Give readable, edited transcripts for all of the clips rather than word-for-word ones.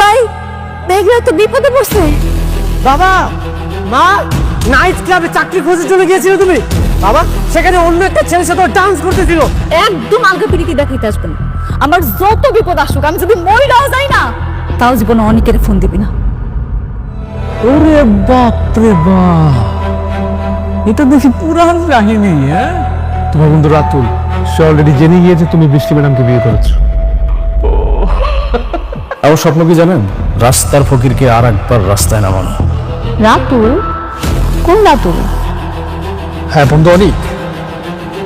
ভাই মেঘলা তো বিপদে পড়ছে। বাবা, মা, নাইট ক্লাবে চাকরি খোঁজার জন্য গিয়েছিল তুমি? বাবা, সেখানে অন্য একটা ছেলের সাথে ডান্স করতেছিল। একদম আলগা পিরিতি দেখাইতে আসবে না। আমার যত বিপদ আসুক, আমি যদি মরিরাও যাই না, তাও জীবনে অনেকের ফোন দিবি না। ওরে বাপ রে বাপ, এটা দেখি পুরান কাহিনী। হ্যাঁ, তোমার বন্ধু রাতুল সে অলরেডি জেনে গিয়েছে তুমি বৃষ্টি ম্যাডামকে বিয়ে করেছো। আমার স্বপ্ন কি জানেন? রাস্তার ফকিরকে আর একবার রাস্তায় নামানো। রাতুল? কোন রাতুল? হ্যাঁ বন্ধু অনিক,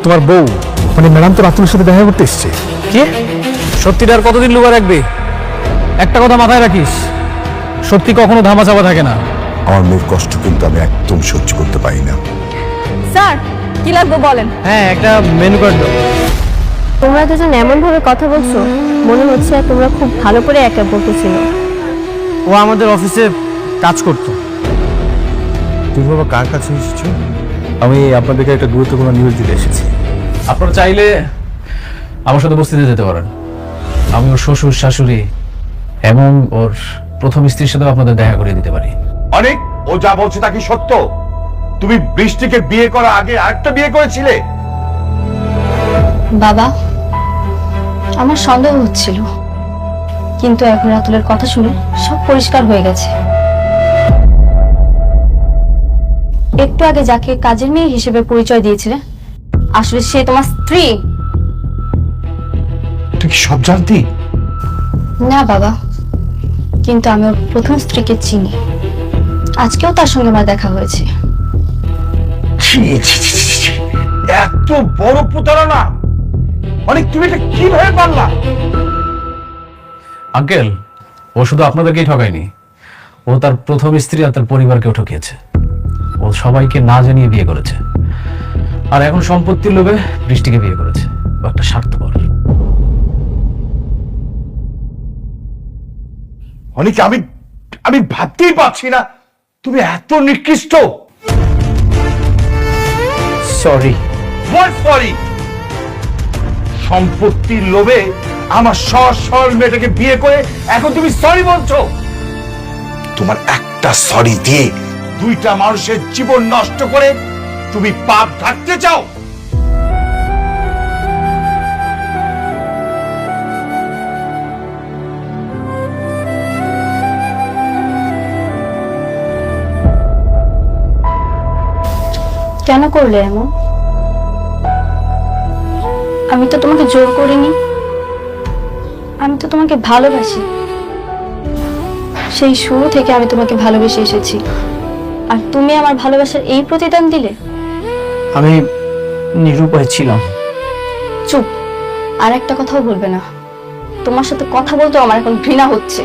তোমার বউ, মানে ম্যাডাম তো রাতুলের সাথে দেখা করতে এসছে। কি? সত্যিটা আর কতদিন লুকা রাখবে? একটা কথা মাথায় রাখিস, সত্যি কখনো ধামা চাপা থাকে না। আমার মেয়ের কষ্ট কিন্তু আমি একদম সহ্য করতে পারি না। স্যার কি লাগবে বলেন। হ্যাঁ, একটা মেনু কার্ড দাও। তোমরা দুজন এমন ভাবে কথা বলছো, মনে হচ্ছে তোমরা খুব ভালো করে একে অপরকে চিনো। ও আমাদের অফিসে কাজ করতো। তুমি বাবা কার কাছে এসেছো? আমি আপনাদেরকে একটা গুরুত্বপূর্ণ নিউজ দিতে এসেছি। আপনারা চাইলে আমার সাথে বস্তিতে যেতে পারেন। আমি ওর শ্বশুর শাশুড়ি এবং ওর প্রথম স্ত্রীর সাথেও আপনাদের দেখা করিয়ে দিতে পারি। অনেক, ও যা বলছে তা কি সত্য? তুমি বৃষ্টিকে বিয়ে করার আগে আরেকটা বিয়ে করেছিলে? বাবা, আমার সন্দেহ হচ্ছিল, কিন্তু এখন রাতুলের কথা শুনে সব পরিষ্কার হয়ে গেছে। একটু আগে যাকে কাজের মেয়ে হিসেবে পরিচয় দিয়েছিলে, আসলে সে তোমার স্ত্রী। তুই কি সব জানতি? না বাবা, কিন্তু আমি ওর প্রথম স্ত্রীকে চিনি। আজকেও তার সঙ্গে আমার দেখা হয়েছে। ছি, ছি, ছি, ছি, ছি। এত বড় প্রতারণা! অনেক, তুমি এটা কিভাবে পারলা? আঙ্কেল, ও শুধু আপনাদেরকেই ঠকায়নি, ও তার প্রথম স্ত্রী আর তার পরিবারকেও ঠকিয়েছে। ও সবাইকে না জানিয়ে বিয়ে করেছে, আর এখন সম্পত্তির লোভে বৃষ্টিকে বিয়ে করেছে। ও একটা স্বার্থপর। অনেক, আমি ভাবতেই পারছি না তুমি এত নিকৃষ্ট। সরি। What sorry? সম্পত্তির লোভে আমার সহজ সরল মেয়েটাকে বিয়ে করে এখন তুমি সরি বলছো? তোমার একটা সরি দিয়ে দুইটা মানুষের জীবন নষ্ট করে তুমি পাপ ঢাকতে চাও? কেন করলে এমন? আমি তো তোমাকে জোর করিনি, আমি তো তোমাকে ভালোবাসি। সেই শুরু থেকে আমি তোমাকে ভালোবেসে এসেছি, আর তুমি আমার ভালোবাসার এই প্রতিদান দিলে। আমি নিরুপায় ছিলাম। চুপ, আর একটা কথাও বলবে না। তোমার সাথে কথা বলতে আমার এখন ঘৃণা হচ্ছে।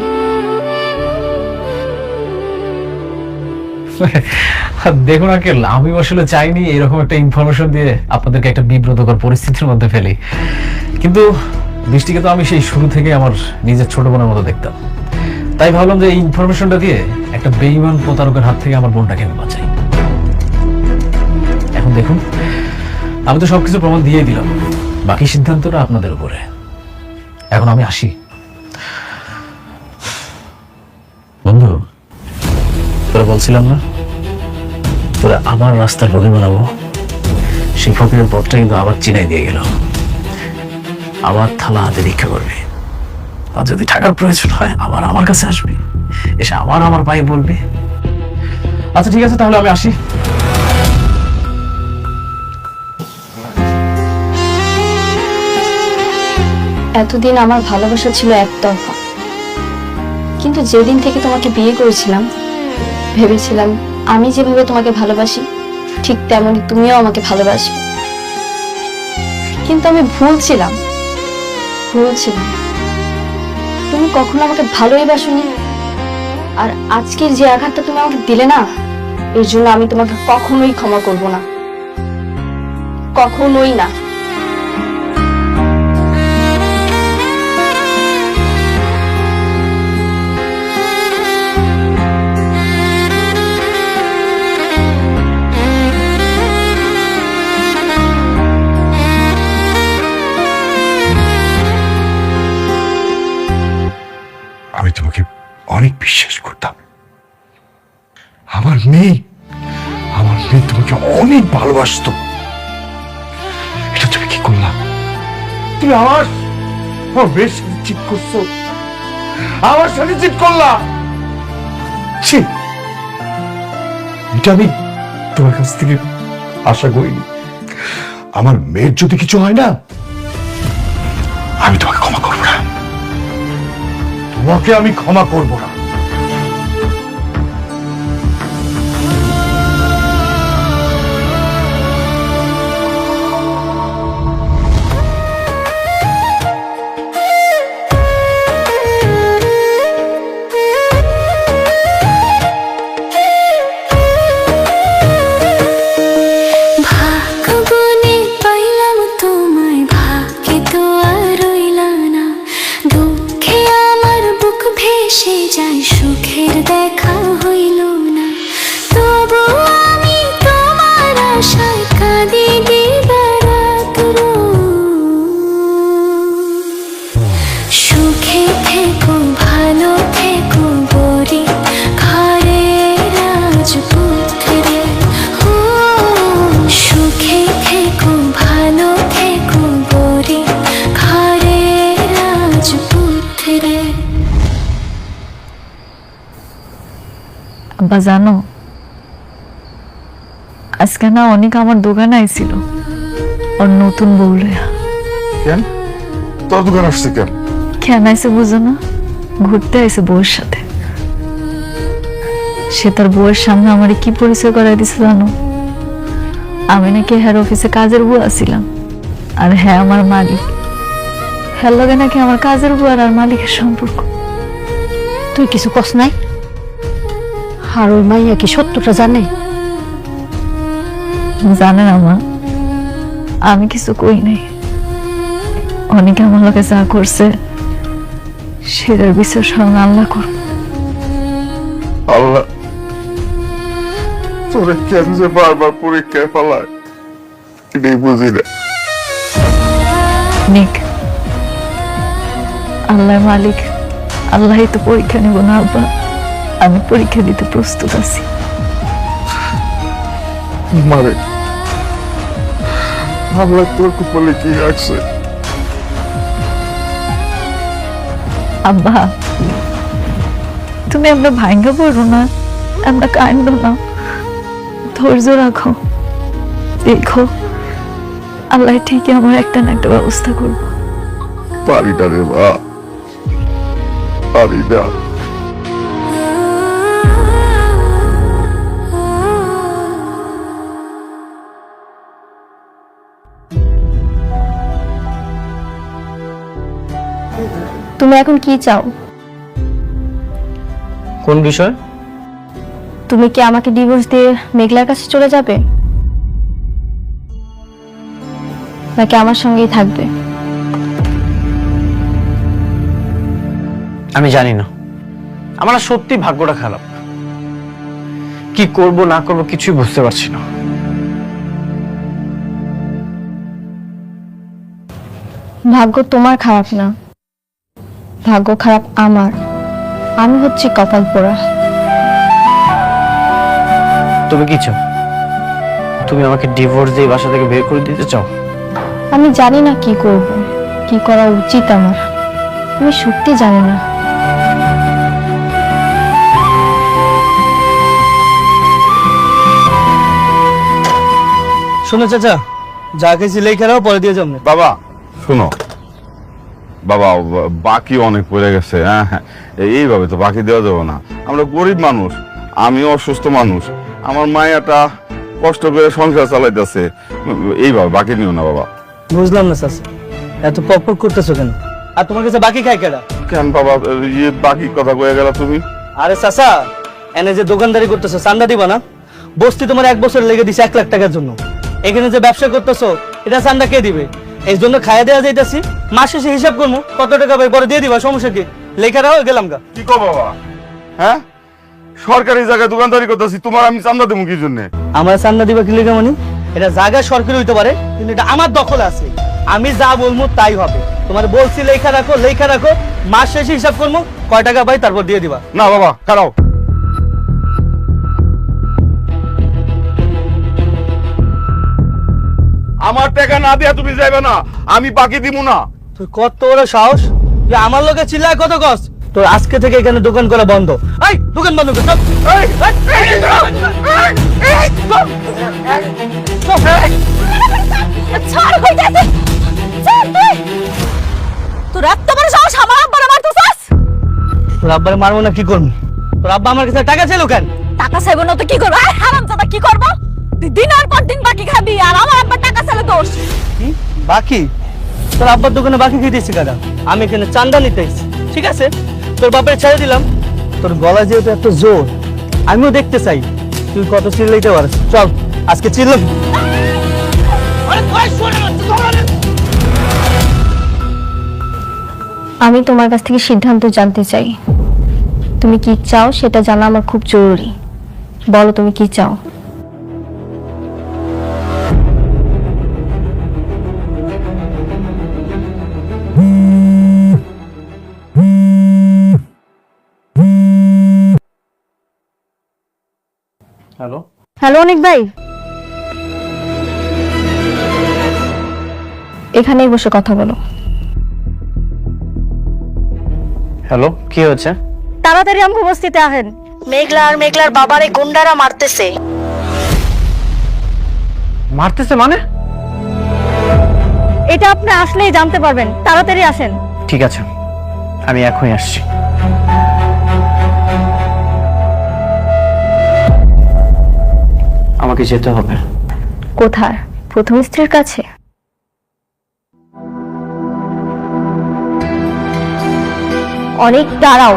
দেখুন আঙ্কেল, আমি আসলে চাইনি এরকম একটা ইনফরমেশন দিয়ে আপনাদেরকে একটা বিব্রতকর পরিস্থিতির মধ্যে ফেলি, কিন্তু বৃষ্টিকে তো আমি সেই শুরু থেকে আমার নিজের ছোট বোনের মতো দেখতাম। তাই ভাবলাম যে এই ইনফরমেশনটা দিয়ে একটা বেঈমান প্রতারকের হাত থেকে আমার বোনটাকে আমি বাঁচাই। এখন দেখুন, আমি তো সবকিছু প্রমাণ দিয়ে দিলাম, বাকি সিদ্ধান্তটা আপনাদের উপরে। এখন আমি আসি। বন্ধু, তোরা বলছিলাম না তোরা আমার রাস্তার ফকির বানাবো? সেই ফকিরের পথটা কিন্তু আবার চিনাই দিয়ে গেল। আমার থালা হাতে ভিক্ষা করবে, আর যদি টাকার প্রয়োজন হয় আবার আমার কাছে আসবে, এসে আমার পায়ে বলবে। আচ্ছা ঠিক আছে, তাহলে আমি আসি। এতদিন আমার ভালোবাসা ছিল একতরফা, কিন্তু যেদিন থেকে তোমাকে বিয়ে করেছিলাম, ভেবেছিলাম আমি যেভাবে তোমাকে ভালোবাসি ঠিক তেমনই তুমিও আমাকে ভালোবাসবে। কিন্তু আমি ভুল ছিলাম। তুমি কখনো আমাকে ভালোই বাসোনি, আর আজকের যে আঘাতটা তুমি আমাকে দিলে না, এর জন্য আমি তোমাকে কখনোই ক্ষমা করব না, কখনোই না। আমি তোমাকে অনেক বিশ্বাস করতাম। আমার মেয়ে তোমাকে অনেক ভালোবাসতো। এটা তুমি কি করলা? তুমি আমার মেয়ের সাথে চিট করছো, আমার সাথে চিট করলা। ছি, এটা আমি তোমার কাছ থেকে আশা করিনি। আমার মেয়ের যদি কিছু হয় না, আমি তোমাকে ক্ষমা করবো না, তোমাকে আমি ক্ষমা করবো না। ভাগ্যবনে পাইলাম তোমায়, ভাগ্যে তো আর রইলা না। দুঃখে আমার বুক ভেসে যায়, সুখের দেখা হইল না। তবু আমি তোমার আশায় কাঁদি দিবারাত সুখে থেকো, ভালো থেকো গরি ঘরে রাজপুত্রে। সুখে থেকো, ভালো থেকো গরি ঘরে রাজপুত্রে। আব্বা জানো, আজকে না অনেক আমার দোকানে আইছিল ওর নতুন বউ লইয়া। কেন তোর দোকান আসছে কেন? কেন আইসে বুঝো না? ঘুরতে আইসে বউয়ের সাথে। সে তার বউয়ের সামনে আমারে কি পরিচয় করাই দিছে জানো? আমি নাকি হেড অফিসে কাজের বুয়া ছিলাম, আর হ্যাঁ আমার মালিক। হ্যাঁ লগে নাকি আমার কাজের বুয়ার আর মালিকের সম্পর্ক। তুই কিছু কস নাই? আর ওই মাইয়া কি সত্যটা জানে? জানে না মা, আমি কিছু কই নাই। অনেকে আমার লোকে যা করছে সেটার বিচার স্বয়ং আল্লাহ করব। আল্লাহ তোরে কেন যে বারবার পরীক্ষায় ফেলায় এটাই বুঝি না। নিক, আল্লাহ মালিক, আল্লাহই তো পরীক্ষা নিব না আব্বা। আমি পরীক্ষা দিতে প্রস্তুত আছি। মারে আল্লাহ তোর কপালে কি রাখছে? আব্বা তুমি আমরা ভাঙ্গা পড়ো না, আমরা কান্দ না, ধৈর্য রাখো। দেখো আল্লাহ ঠিকই আমার একটা না একটা ব্যবস্থা করবো। পারি না রে মা, পারি না। তুমি এখন কি চাও? কোন বিষয়? তুমি কি আমাকে ডিভোর্স দিয়ে মেঘলার কাছে চলে যাবে, নাকি আমার সঙ্গেই থাকবে? আমি জানি না, আমার না সত্যি ভাগ্যটা খারাপ। কি করব না করব কিছুই বুঝতে পারছি না। ভাগ্য তোমার খারাপ না, ভাগ্য খারাপ আমার। আমি হচ্ছি কপাল পোড়া। তুমি কি চাও? তুমি আমাকে ডিভোর্স দিয়ে বাসা থেকে বের করে দিতে চাও? আমি জানি না কি করব, কি করা উচিত আমার। আমি সত্যি জানি না। শোনো চাচা, যা খেয়েছি লেখারাও পরে দিয়ে যাবো। বাবা শোনো, বাবা বাকি অনেক পড়ে গেছে। হ্যাঁ হ্যাঁ, এইভাবে তো বাকি দেওয়া যাবে না। আমরা গরিব মানুষ, আমিও অসুস্থ মানুষ, আমার মায়াটা কষ্ট করে সংসার চালাইতেছে। এইভাবে বাকি নিও না বাবা। বুঝলাম না চাচা, এত পক করতেছো কেন? আর তোমার কাছে বাকি খাই কেডা? কেন বাবা বাকি কথা কয়ে গেলা তুমি? আরে চাচা, এনে যে দোকানদারি করতেছো চান্দা দিবা না? বস্তি তোমার 1 বছর লেগে দিছে 1 লাখ টাকার জন্য। এখানে যে ব্যবসা করতেছো এটা চান্দা কে দিবে? এই জন্য খাইয়া দেওয়া যাইতাছি, মাস শেষে হিসাব করবো কত টাকা পাই, পরে দিয়ে দিবা, সমস্যা কি? লেখারা হয়ে গেলাম গা। কি কো বাবা? হ্যাঁ, সরকারি জায়গায় দোকানদারি করতেছি, তোমার আমি চান্দা দেবো কি জন্য? আমার চান্দা দিবা কি লেখা মানে? এটা জায়গা সরকারি হইতে পারে, কিন্তু এটা আমার দখলে আছে। আমি যা বলবো তাই হবে। তোমার বলছি লেখা রাখো, মাস শেষে হিসাব করবো, কয় টাকা পাই তারপর দিয়ে দিবা। না বাবা খারাও, আমার টাকা না দিয়া তুমি যাইবে না, আমি বাকি দিব না। তুই কত বড় সাহস যে আমার লোকে চিল্লায় কত কস? তোর আজকে থেকে এখানে দোকান করা বন্ধ। এই দোকান বন্ধ কর, চল। এই, ছাড় কই যাইতে ছাড় তুই তোর এত বড় সাহস আমার আব্বার মারতেছস তোর আব্বারে মারবো না কি করবি? তোর আব্বা আমার কাছে টাকা চাইলো কেন? টাকা চাইবো না তো কি করব এই হারামজাদা কি করব তুই দিনের পর দিন বাকি খাবি আর আমার আব্বার টাকা চাইলে দোষ কি বাকি? তোর আব্বার দোকানে বাকি খেয়ে দিয়েছি কাকা, আমি এখানে চান্দা নিতে এসেছি। ঠিক আছে, তোর বাপের ছেড়ে দিলাম। তোর গলা যেহেতু এত জোর, আমিও দেখতে চাই তুই কত চিল্লাইতে পারিস। চল আজকে চিল্লাম। আমি তোমার কাছ থেকে সিদ্ধান্ত জানতে চাই। তুমি কি চাও সেটা জানা আমার খুব জরুরি। বলো তুমি কি চাও? হ্যালো, হ্যালো অনিক ভাই, এখানেই বসে কথা বলো। হ্যালো, কি হয়েছে? তাড়াতাড়ি আমাকে বস্তিতে আহেন। মেঘলা আর মেঘলার বাবারে গুন্ডারা মারতেছে। মারতেছে মানে? এটা আপনি আসলেই জানতে পারবেন, তাড়াতাড়ি আসেন। ঠিক আছে, আমি এখনই আসছি। আমাকে যেতে হবে। কোথায়? প্রথম স্ত্রীর কাছে? অনেক দাঁড়াও।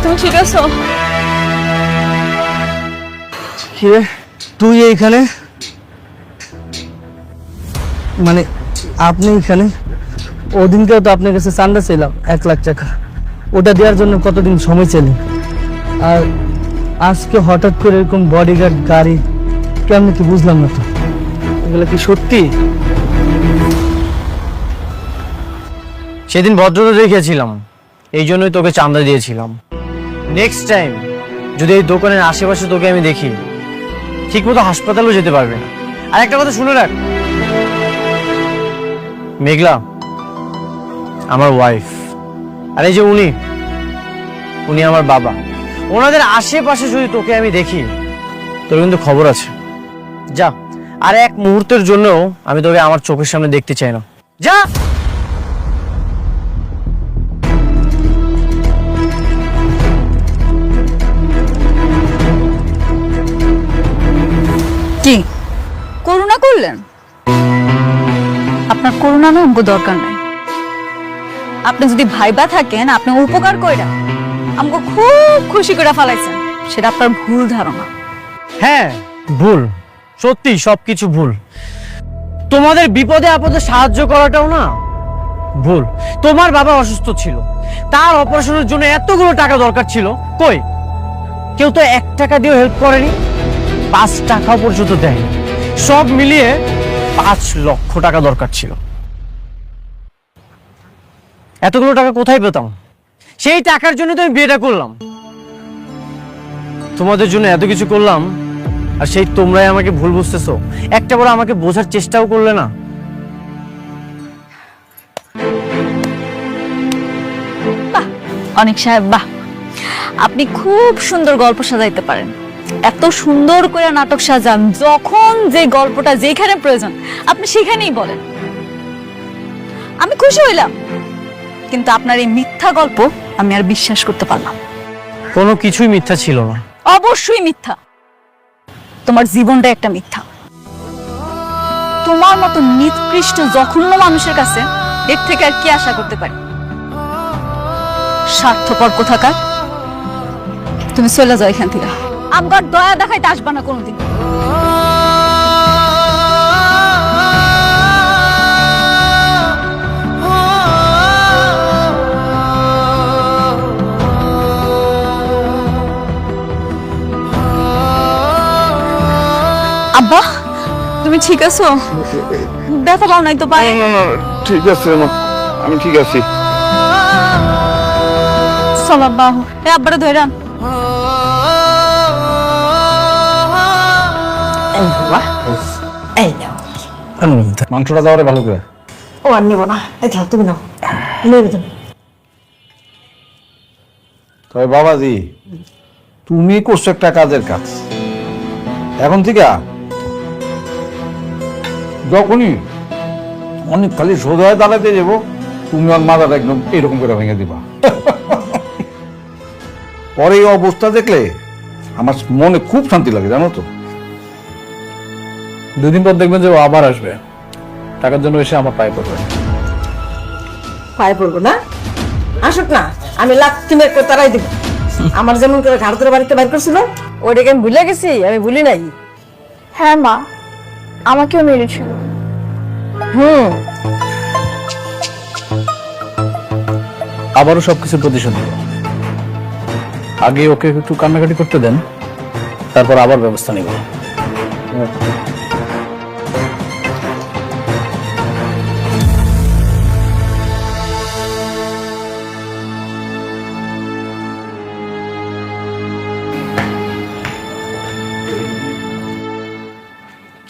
তুমি ঠিক আছো? কিরে তুই এইখানে? মানে আপনি এখানে? ওদিনকেও তো আপনার কাছে চান্দা ছিলাম 1 লাখ টাকা, ওটা দেওয়ার জন্য কতদিন সময় ছিলেন, আর আজকে হঠাৎ করে এরকম বডিগার্ড গাড়ি কেমন কি বুঝলাম না তো। এগুলো কি সত্যি? সেদিন ভদ্রতা দেখিয়েছিলাম, এই জন্যই তোকে চাঁদা দিয়েছিলাম। নেক্সট টাইম যদি এই দোকানের আশেপাশে তোকে আমি দেখি, ঠিক মতো হাসপাতালেও যেতে পারবে না। আর একটা কথা শুনে রাখ, মেঘলা আমার ওয়াইফ, আর এই যে উনি আমার বাবা। ওনাদের আশেপাশে যদি তোকে আমি দেখি, তোর কিন্তু খবর আছে। যা, আর এক মুহূর্তের জন্যও আমি তোকে আমার চোখের সামনে দেখতে চাই না। যা। কি করুণা করলেন? আপনার করুণা না আমগো দরকার নাই। আপনি যদি ভাইবা থাকেন আপনি উপকার কইরা আমগো খুব খুশি করে ফেলাইছেন, সেটা আপনার ভুল ধারণা। হ্যাঁ ভুল, সত্যি সবকিছু ভুল। তোমাদের বিপদে আপদে সাহায্য করাটাও না ভুল। তোমার বাবা অসুস্থ ছিল, তার অপারেশনের জন্য এতগুলো টাকা দরকার ছিল, কই কেউ তো 1 টাকা দিয়েও হেল্প করেনি, 5 টাকাও পর্যন্ত দেয়নি। সব মিলিয়ে 5 লক্ষ টাকা দরকার ছিল। এতগুলো টাকা কোথায় পেতাম? সেই টাকার জন্য তো আমি বিয়েটা করলাম, তোমাদের জন্য এত কিছু করলাম, আর সেই তোমরাই আমাকে ভুল বুঝতেছো। একটা বড় আমাকে বোঝার চেষ্টাও করলে না। বাহ অনেক সাহেব, বাহ আপনি খুব সুন্দর গল্প সাজাইতে পারেন। এত সুন্দর করে নাটক সাজান, যখন যে গল্পটা যেখানে প্রয়োজন আপনি সেখানেই বলেন। আমি খুশি হইলাম, কিন্তু আপনার এই মিথ্যা গল্প আমি আর বিশ্বাস করতে পারলাম না। কোনো কিছুই মিথ্যা ছিল না। অবশ্যই মিথ্যা, তোমার জীবনটা একটা মিথ্যা। তোমার মতো নিকৃষ্ট জঘন্য মানুষের কাছে এর থেকে আর কি আশা করতে পারি? স্বার্থপর কোথাকার, তুমি চলে যাও এখান থেকে। আমার দয়া দেখাইতে আসবা না কোনোদিন। আব্বা, তুমি ঠিক আছো? ব্যথা পাও নাই তো পায়ে? ঠিক আছে মা, আমি ঠিক আছি। চল আব্বা, এ আব্বারে ধইরান। মাংসটা দাও রে ভালো করে। ও আর নিব না, এই থাক, তুমি নাও, নেবে তুমি। তবে বাবাজি, তুমি করছো একটা কাজের কাজ। এখন থেকে যখনই অনেক খালি সোজা হয়ে দাঁড়াতে যাবো, তুমি আর মাথাটা একদম এরকম করে ভেঙে দিবা। পরে এই অবস্থা দেখলে আমার মনে খুব শান্তি লাগে, জানো তো। 2 দিন পর দেখবেন যে ও আবার আসবে, টাকার জন্য এসে আমার পায়ে পড়বে। পায়ে পড়বো না, আসুক না, আমি লাথি মেরে করে তারাই দিব। আমার যেমন করে ঘাড় ধরে বাড়িতে বাইর করছিল, ওইটাকে আমি ভুলে গেছি? আমি ভুলি নাই। হ্যাঁ মা, আমাকেও মেরেছিল। আবারও সবকিছু প্রতিশোধ দেব। আগে ওকে একটু কান্নাকাটি করতে দেন, তারপর আবার ব্যবস্থা নেব।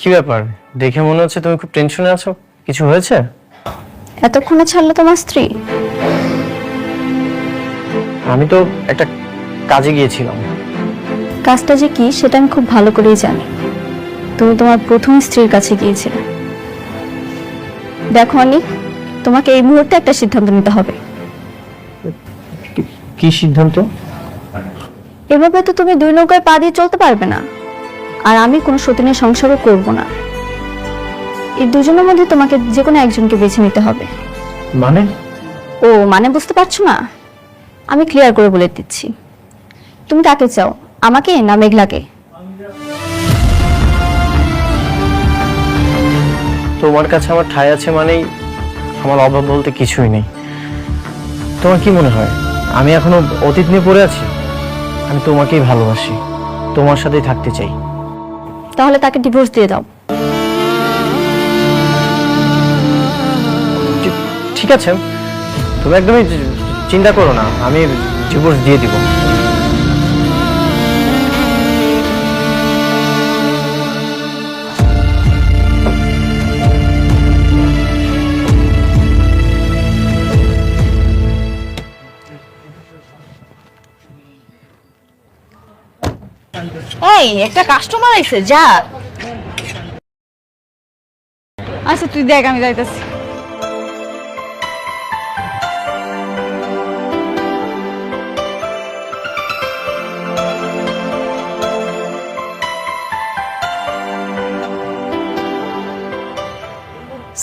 কি ব্যাপার, দেখে মনে হচ্ছে তুমি খুব টেনশনে আছো। কিছু হয়েছে? এতক্ষণে ছাড়লো তোমার স্ত্রী? আমি তো একটা কাজে গিয়েছিলাম। কাজটা যে কি সেটা আমি খুব ভালো করেই জানি। তুমি তোমার প্রথম স্ত্রীর কাছে গিয়েছিলে। দেখো অনিক, তোমাকে এই মুহূর্তে একটা সিদ্ধান্ত নিতে হবে। কি সিদ্ধান্ত? এভাবে তো তুমি 2 নৌকায় পা দিয়ে চলতে পারবে না, আর আমি কোনো সতীনের সংসারও করব না। এই দুজনের মধ্যে তোমাকে যে কোনো একজনকে বেছে নিতে হবে। মানে? ও মানে বুঝতে পারছো না? আমি ক্লিয়ার করে বলে দিচ্ছি। তুমি কাকে চাও, আমাকে না মেঘলাকে? তোমার কাছে আমার ঠাঁই আছে মানেই আমার অভাব বলতে কিছুই নেই। তোমার কি মনে হয় আমি এখনো অতীত নিয়ে পড়ে আছি? আমি তোমাকেই ভালোবাসি, তোমার সাথেই থাকতে চাই। তাহলে তাকে ডিভোর্স দিয়ে দাও। ঠিক আছে, তুমি একদমই চিন্তা করো না, আমি ডিভোর্স দিয়ে দিব। এই একটা কাস্টমার আইছে, যা। আচ্ছা তুই দেখ, আমি যাইতাছি।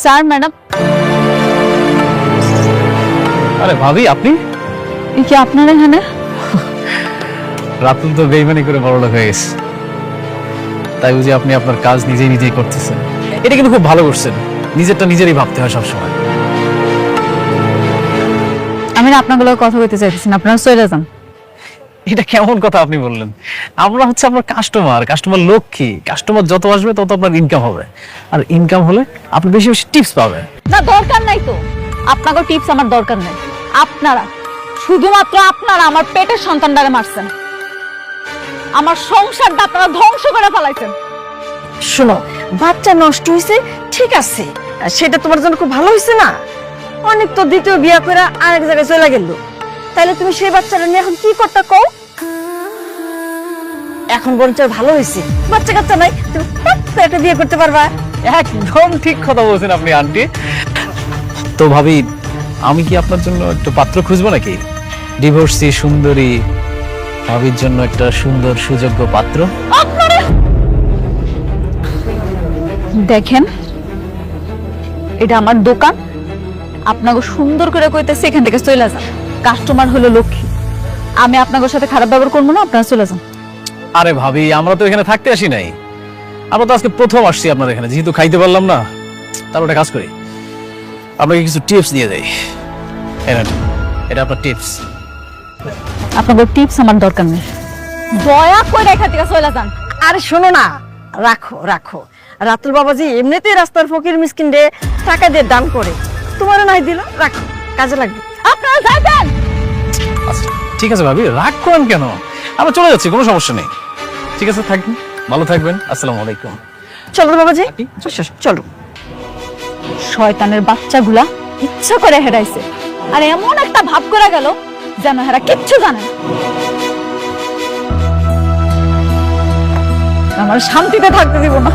Sir, madam. আরে ভাবি, আপনি? কি আপনার এখানে? রাতুল তো বেইমানি করে বড়লোক হয়ে গেছে, তাই বুঝি আপনি আপনার কাজ নিজেই করতেছেন। এটা কিন্তু খুব ভালো করছেন, নিজেরটা নিজেরই ভাবতে হয় সবসময়। আমি না আপনাগুলো কথা বলতে চাইতেছি না, আপনারা চলে যান। এটা কেমন কথা আপনি বললেন? আমরা হচ্ছে আপনার কাস্টমার লক্ষ্মী। কাস্টমার যত আসবে তত আপনার ইনকাম হবে, আর ইনকাম হলে আপনি বেশি বেশি টিপস পাবেন। না, দরকার নাই তো, আপনাকে টিপস আমার দরকার নাই। আপনারা শুধুমাত্র আপনারা আমার পেটের সন্তানটাকে মারছেন, আমার সংসারটা আপনারা ধ্বংস করে ফেলাইছেন। শোনো, বাচ্চা নষ্ট হয়েছে ঠিক আছে, সেটা তোমার জন্য খুব ভালো হয়েছে না? অনেক তো দ্বিতীয় বিয়ে করে আরেক জায়গায় চলে গেল, তাইলে তুমি সেই বাচ্চাটা নিয়ে এখন কি করতে কও? এখন বরঞ্চ ভালো হয়েছে, বাচ্চা কাচ্চা নাই, তুমি পাত্তা একটা বিয়ে করতে পারবা। একদম ঠিক কথা বলছেন আপনি আন্টি। তো ভাবি, আমি কি আপনার জন্য একটু পাত্র খুঁজবো নাকি? ডিভোর্সি সুন্দরী ভাবির জন্য একটা সুন্দর সুযোগ্য পাত্র। দেখেন, এটা আমার দোকান, আপনাকে সুন্দর করে কইতেছি এখান থেকে চলে যান। কাস্টমার হলো লক্ষ্মী, আমি আপনাদের সাথে খারাপ ব্যবহার করবো না, আপনারা চলে যান। আরে ভাবি, আমরা তো এখানে থাকতে আসি নাই, আমরা তো আজকে প্রথম আসছি আপনার এখানে, যেহেতু খাইতে পারলাম না, তার একটা কাজ করি, আপনাকে কিছু টিপস দিয়ে দেই। এটা আপনার টিপস। আপনাদের টিপস আমার দরকার নেই, দয়া করে এখান থেকে চলে যান। আরে শোনো না, রাখো রাখো, রাতুল বাবাজি এমনিতেই রাস্তার ফকির মিসকিন রে টাকা দিয়ে দান করে, তোমার নাই দিল, রাখো, কাজে লাগবে। আপনারা যাবেন। আচ্ছা ঠিক আছে ভাবি, রাগ করেন কেন? আমরা চলে যাচ্ছি, কোনো সমস্যা নেই। ঠিক আছে, থাকবেন, ভালো থাকবেন, আসসালামু আলাইকুম। চলো বাবাজি, চলো। শয়তানের বাচ্চাগুলা ইচ্ছা করে হেরাইছে, আর এমন একটা ভাব করে গেল যেন হেরা কিচ্ছু জানে না। আমার শান্তিতে থাকতে দিব না।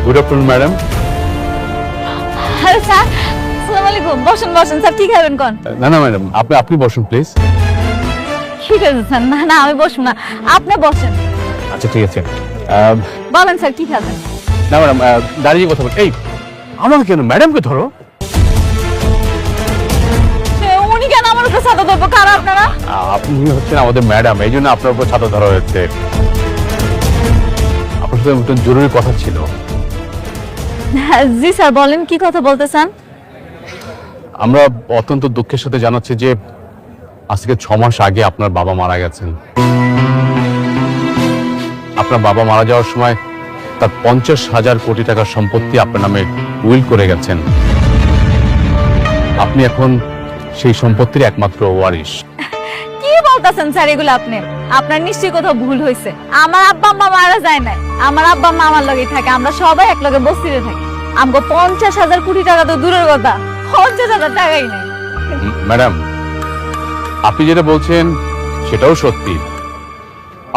Good afternoon madam. Hello sir, আসসালামু আলাইকুম। বসেন বসেন স্যার, কি খাবেন কোন? না না ম্যাডাম, আপনি বসুন প্লিজ। ঠিক আছে স্যার, না না আমি বসবো না, আপনি বসেন। আচ্ছা ঠিক আছে। বলেন স্যার, কি খাবেন? না ম্যাডাম, দাঁড়িয়ে কথা বল। এই আমাকে কেন, ম্যাডামকে ধরো। উনি কেন আমার উপর ছাতা ধরবো? কারা আপনারা? আপনি হচ্ছেন আমাদের ম্যাডাম, এই জন্য আপনার উপর ছাতা ধরা হয়েছে। আপনার সাথে একটা জরুরি কথা ছিল। জি স্যার, বলেন, কি কথা বলতে চান? আমরা অত্যন্ত দুঃখের সাথে জানাচ্ছি যে আজকে 6 মাস আগে আপনার বাবা মারা গেছেন। আপনার বাবা মারা যাওয়ার সময় তার 50,000 কোটি টাকার সম্পত্তি আপনার নামে উইল করে গেছেন। আপনি এখন সেই সম্পত্তির একমাত্র ওয়ারিশ। কি বলতেছেন স্যার এগুলো আপনি? আপনার নিশ্চয়ই কোথাও ভুল হয়েছে। আমার আব্বা আম্মা মারা যায় না, আমার আব্বা আম্মা আমার লগেই থাকে, আমরা সবাই এক লগে বস্তিতে থাকি। আমগো 50,000 কোটি টাকা তো দূরের কথা, 50,000 টাকাই নেই। ম্যাডাম, আপনি যেটা বলছেন সেটাও সত্যি।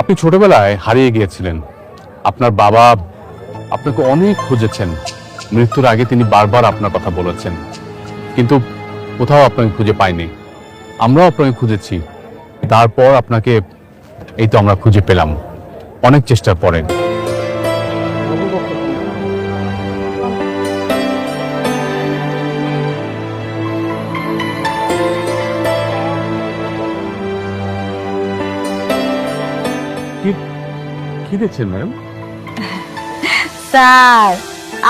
আপনি ছোটবেলায় হারিয়ে গিয়েছিলেন। আপনার বাবা আপনাকে অনেক খুঁজেছেন, মৃত্যুর আগে তিনি বারবার আপনার কথা বলেছেন, কিন্তু কোথাও আপনাকে খুঁজে পাইনি। আমরাও আপনাকে খুঁজেছি, তারপর আপনাকে এই তো আমরা খুঁজে পেলাম অনেক চেষ্টার পরে। কি দেখছেন ম্যাডাম? স্যার,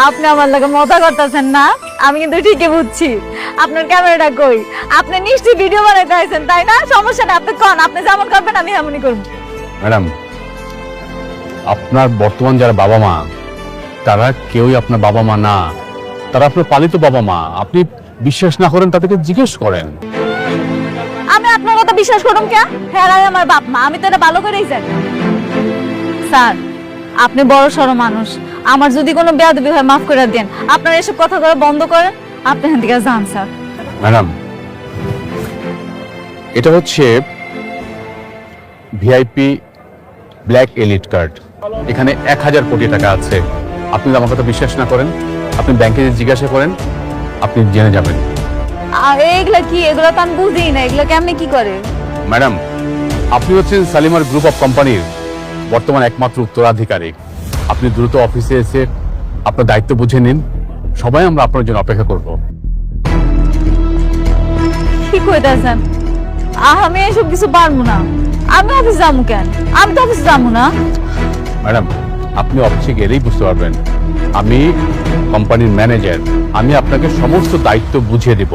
আপনি আমার লগে মজা করতেছেন না? আমি কিন্তু ঠিকই বুঝছি। আপনার ক্যামেরাটা কই? আপনি নিশ্চয়ই ভিডিও বানাইতে আইছেন, তাই না? সমস্যা না, আপনি কোন, আপনি যেমন করবেন আমি এমনই করব। ম্যাডাম, আপনার বর্তমান যারা বাবা মা, তারা কেউই আপনার বাবা মা না, তারা আপনার পালিত বাবা মা। আপনি বিশ্বাস না করেন তাদেরকে জিজ্ঞেস করেন। আমি আপনার কথা বিশ্বাস করুম কে? হ্যাঁ, আমার বাপ মা, আমি তো এটা ভালো করেই জানি। স্যার, আপনি বড় সড়ো মানুষ, আমার যদি কোনো বেয়াদবি হয় মাফ করে দেন। আপনারা এসব কথা করা বন্ধ করেন, আপনি এখান থেকে যান স্যার। ম্যাডাম, এটা হচ্ছে ভিআইপি ব্ল্যাক এলিট কার্ড। এখানে 1,000 কোটি টাকা আছে। আপনি যদি আমার কথা বিশ্বাস না করেন, আপনি ব্যাংকে জিজ্ঞাসা করেন, আপনি জেনে যাবেন। আর এগুলা কি? এগুলো তো আমি বুঝি না, এগুলো কেমনে কি করে? ম্যাডাম, আপনি হচ্ছেন শালিমার গ্রুপ অফ কোম্পানির বর্তমান একমাত্র উত্তরাধিকারী। আপনি দ্রুত অফিসে এসে আপনার দায়িত্ব বুঝে নিন। সবাই আমরা আপনার জন্য অপেক্ষা করব। কি কইতাছেন? আমি এসব কিছু পারবো না। আমি অফিস যাবো কেন? আমি তো অফিস যাবো না। ম্যাডাম, আপনি অফিসে গেলেই বুঝতে পারবেন। আমি কোম্পানির ম্যানেজার, আমি আপনাকে সমস্ত দায়িত্ব বুঝিয়ে দেব।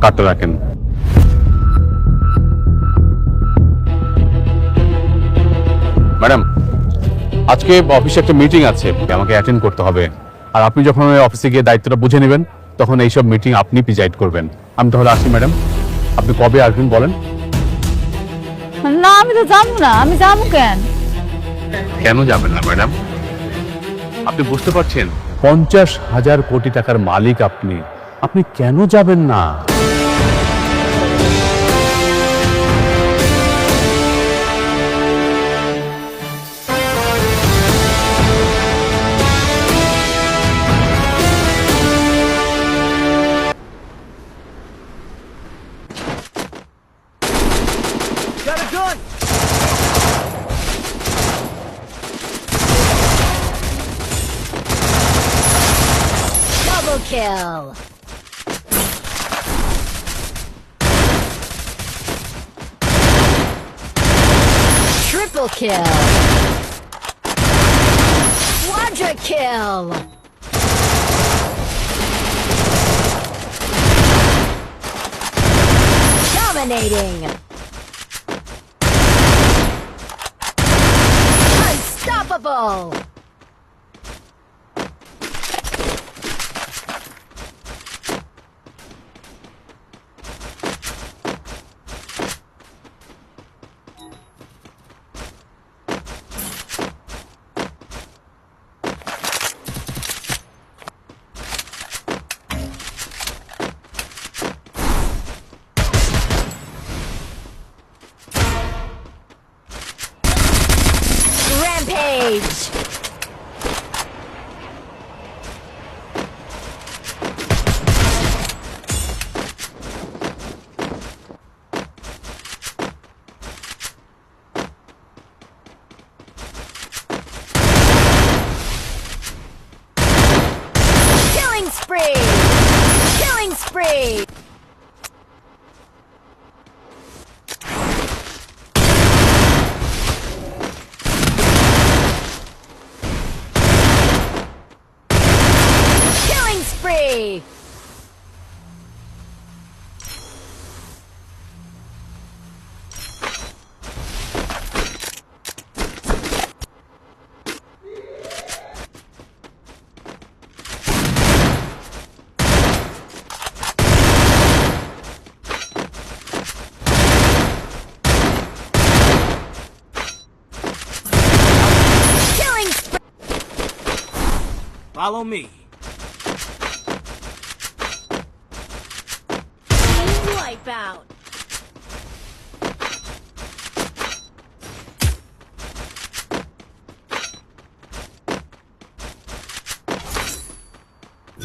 কার্ডটা রাখেন। ম্যাডাম, আজকে অফিসে একটা মিটিং আছে, আমাকে অ্যাটেন্ড করতে হবে। আর আপনি যখন ওই অফিসে গিয়ে দায়িত্বটা বুঝে নেবেন, তখন এইসব মিটিং আপনি প্রিজাইড করবেন। আমি তাহলে আসি ম্যাডাম, আপনি কবে আসবেন বলেন? না আমি তো যাবো না, আমি যাবো কেন? কেন যাবেন না ম্যাডাম? আপনি বুঝতে পারছেন 50,000 কোটি টাকার মালিক আপনি, আপনি কেন যাবেন না? Double kill. Triple kill. Quadra kill. Dominating. Unstoppable. Rampage! Killing spree! Killing spree! Killing spree! Killing spree! Follow me. Wipeout!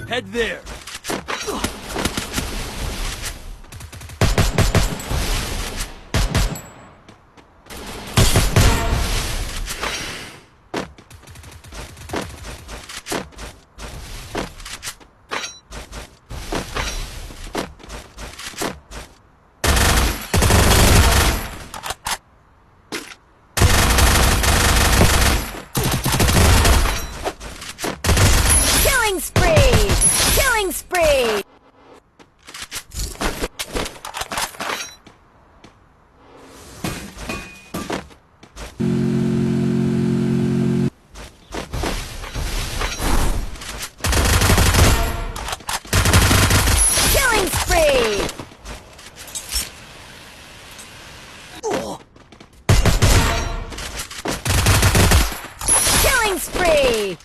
Head there. Killing spree! Killing spree! Killing spree! Killing spree!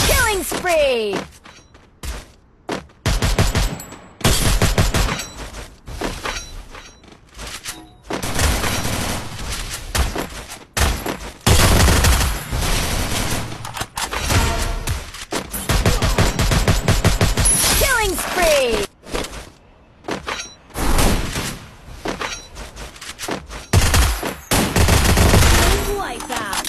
Killing spree! Killing spree! Wipeout!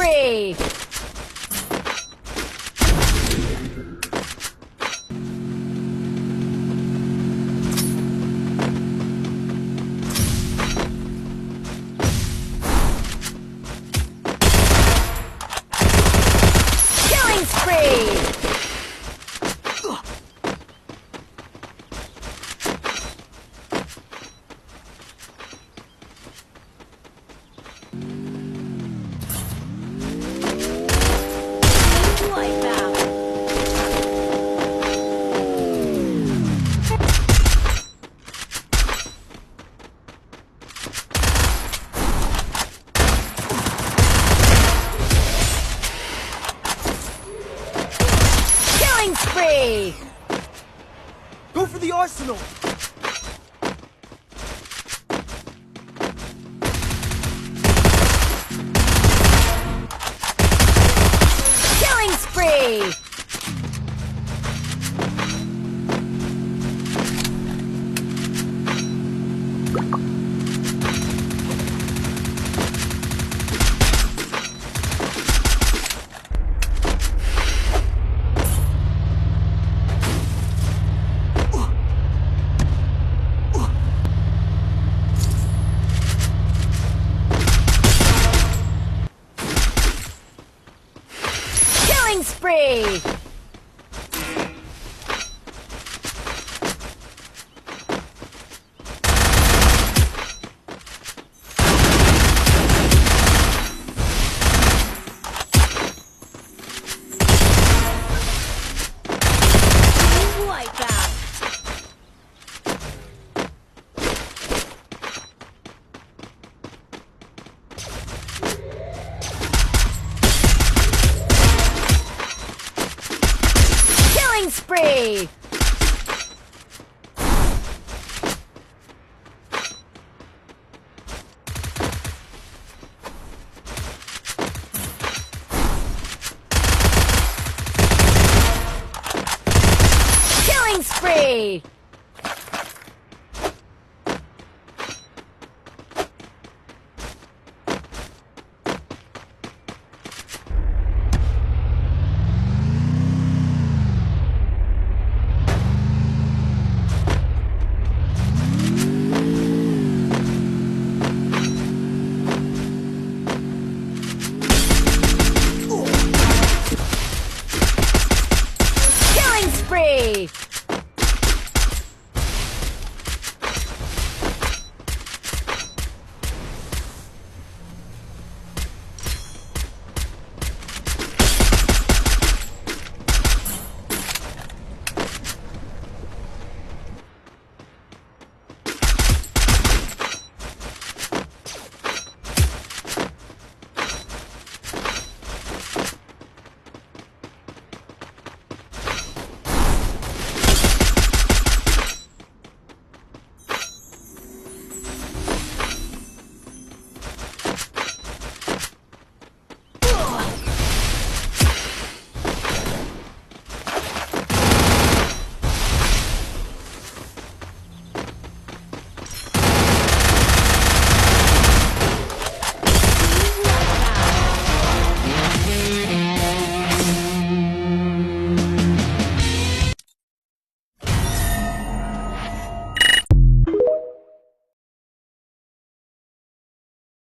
spree. Killing spree. Wipeout. Killing spree. Go for the arsenal. Killing spree. Killing spree. Wipeout. Killing spree.